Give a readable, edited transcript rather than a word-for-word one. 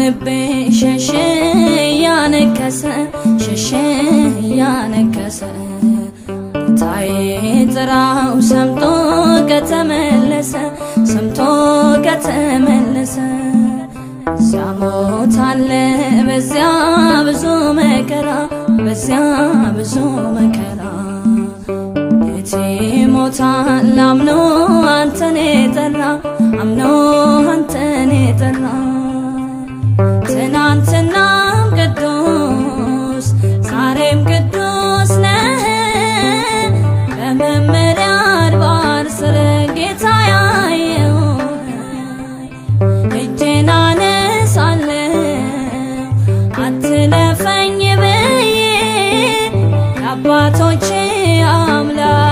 ልቤ ሸሸ ያነከሰ ሸሸ ያነከሰ ጌታዬ ጥራው ሰምቶ ከተመለሰ ሰምቶ ከተመለሰ ዛሞት አለ በዚያ ብዙ መከራ በዚያ ብዙ መከራ ጌቴ ሞታል አምኖ አንተን የጠራ አምኖ አንተን የጠራ ትናንትናም ቅዱስ ዛሬም ቅዱስ ነህ በመመሪያ አድባር ስር ጌታ ያየው እጄን አነሳለሁ አትለፈኝ ብዬ የአባቶቼ አምላክ